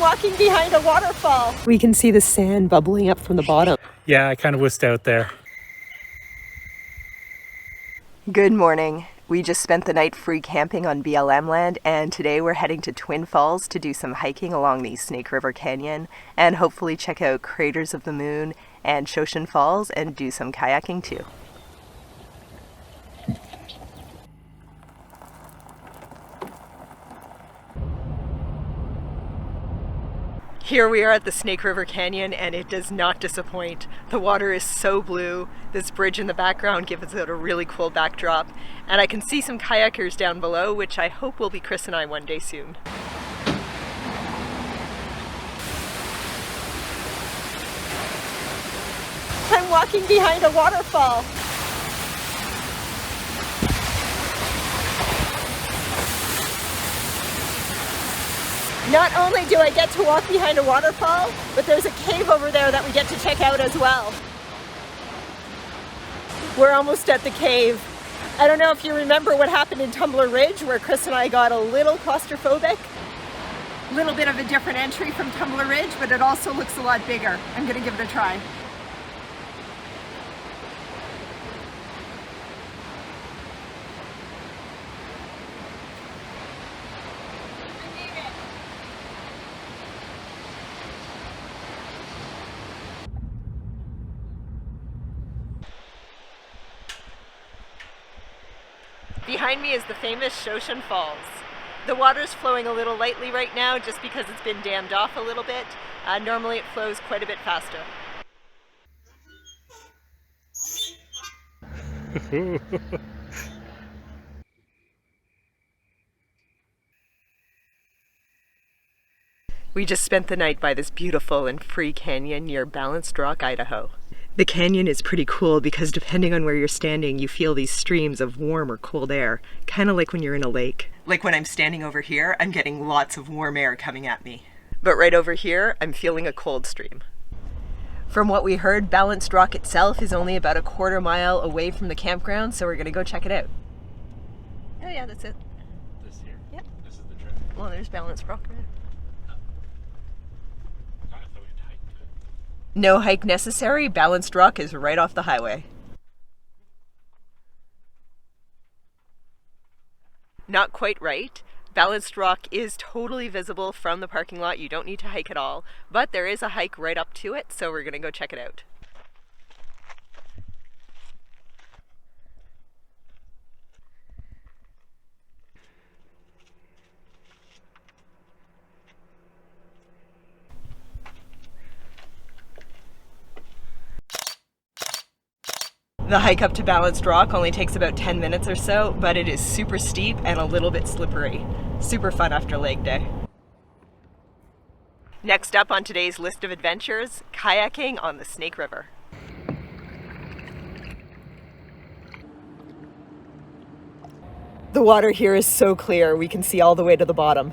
I'm walking behind a waterfall. We can see the sand bubbling up from the bottom. Yeah, I kind of whisked out there. Good morning. We just spent the night free camping on BLM land, and today we're heading to Twin Falls to do some hiking along the Snake River Canyon and hopefully check out Craters of the Moon and Shoshone Falls and do some kayaking too. Here we are at the Snake River Canyon, and it does not disappoint. The water is so blue. This bridge in the background gives it a really cool backdrop, and I can see some kayakers down below, which I hope will be Chris and I one day soon. I'm walking behind a waterfall. Not only do I get to walk behind a waterfall, but there's a cave over there that we get to check out as well. We're almost at the cave. I don't know if you remember what happened in Tumbler Ridge, where Chris and I got a little claustrophobic. A little bit of a different entry from Tumbler Ridge, but it also looks a lot bigger. I'm gonna give it a try. Behind me is the famous Shoshone Falls. The water's flowing a little lightly right now just because it's been dammed off a little bit. Normally it flows quite a bit faster. We just spent the night by this beautiful and free canyon near Balanced Rock, Idaho. The canyon is pretty cool because depending on where you're standing, you feel these streams of warm or cold air, kind of like when you're in a lake. Like when I'm standing over here, I'm getting lots of warm air coming at me. But right over here, I'm feeling a cold stream. From what we heard, Balanced Rock itself is only about a quarter mile away from the campground, so we're gonna go check it out. Oh yeah, that's it. This here? Yep. This is the trail. Well, there's Balanced Rock there. No hike necessary. Balanced Rock is right off the highway. Not quite right. Balanced Rock is totally visible from the parking lot. You don't need to hike at all, but there is a hike right up to it, so we're gonna go check it out. The hike up to Balanced Rock only takes about 10 minutes or so, but it is super steep and a little bit slippery. Super fun after leg day. Next up on today's list of adventures, kayaking on the Snake River. The water here is so clear, we can see all the way to the bottom.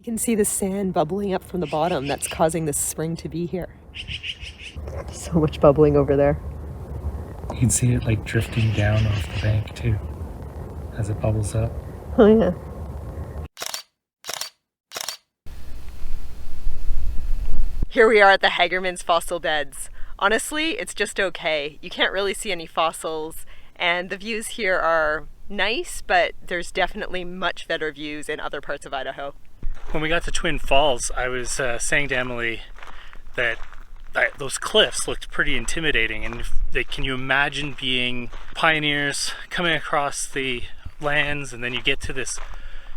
You can see the sand bubbling up from the bottom that's causing this spring to be here. So much bubbling over there. You can see it like drifting down off the bank too, as it bubbles up. Oh yeah. Here we are at the Hagerman's fossil beds. Honestly, it's just okay. You can't really see any fossils, and the views here are nice, but there's definitely much better views in other parts of Idaho. When we got to Twin Falls, I was saying to Emily that those cliffs looked pretty intimidating, and can you imagine being pioneers coming across the lands, and then you get to this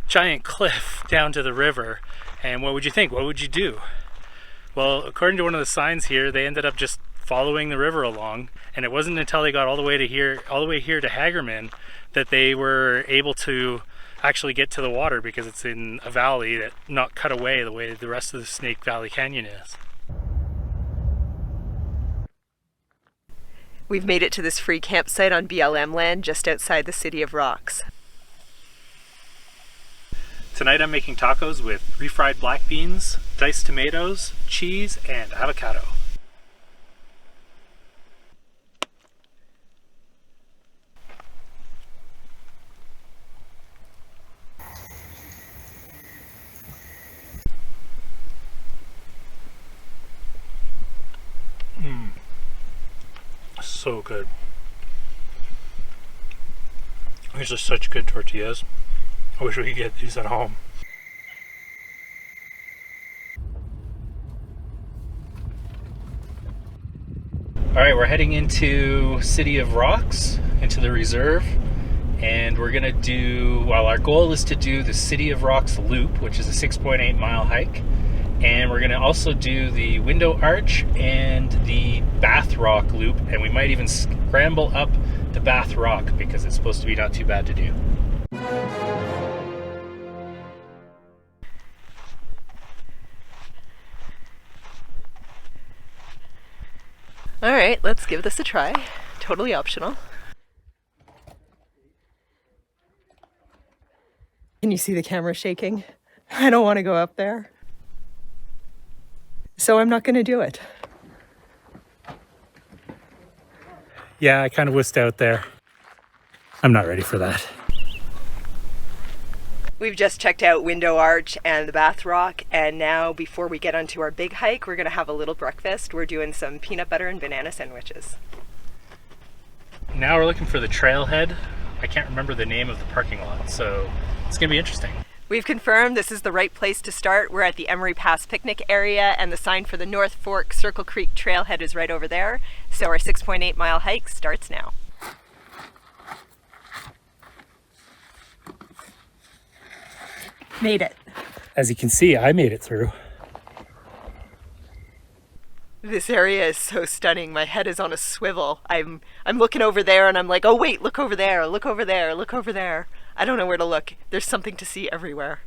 giant cliff down to the river, and what would you think? What would you do? Well, according to one of the signs here, they ended up just following the river along, and it wasn't until they got all the way here to Hagerman that they were able to actually get to the water, because it's in a valley that not cut away the way the rest of the Snake Valley Canyon is. We've made it to this free campsite on BLM land just outside the City of Rocks. Tonight I'm making tacos with refried black beans, diced tomatoes, cheese, and avocado. So good. These are such good tortillas. I wish we could get these at home. All right, we're heading into City of Rocks, into the reserve, and we're gonna do, well, our goal is to do the City of Rocks loop, which is a 6.8 mile hike, and we're gonna also do the Window Arch and the Bath Rock loop, and we might even scramble up the Bath Rock because it's supposed to be not too bad to do. All right, let's give this a try. Totally optional. Can you see the camera shaking? I don't want to go up there. So I'm not going to do it. Yeah, I kind of wussed out there. I'm not ready for that. We've just checked out Window Arch and the Bath Rock, and now before we get onto our big hike, we're going to have a little breakfast. We're doing some peanut butter and banana sandwiches. Now we're looking for the trailhead. I can't remember the name of the parking lot, so it's going to be interesting. We've confirmed this is the right place to start. We're at the Emery Pass picnic area, and the sign for the North Fork Circle Creek trailhead is right over there. So our 6.8 mile hike starts now. Made it. As you can see, I made it through. This area is so stunning. My head is on a swivel. I'm looking over there and I'm like, oh wait, look over there, look over there, look over there. I don't know where to look. There's something to see everywhere.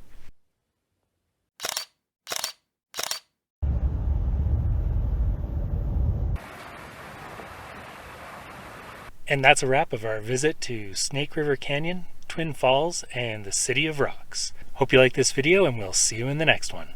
And that's a wrap of our visit to Snake River Canyon, Twin Falls, and the City of Rocks. Hope you like this video, and we'll see you in the next one.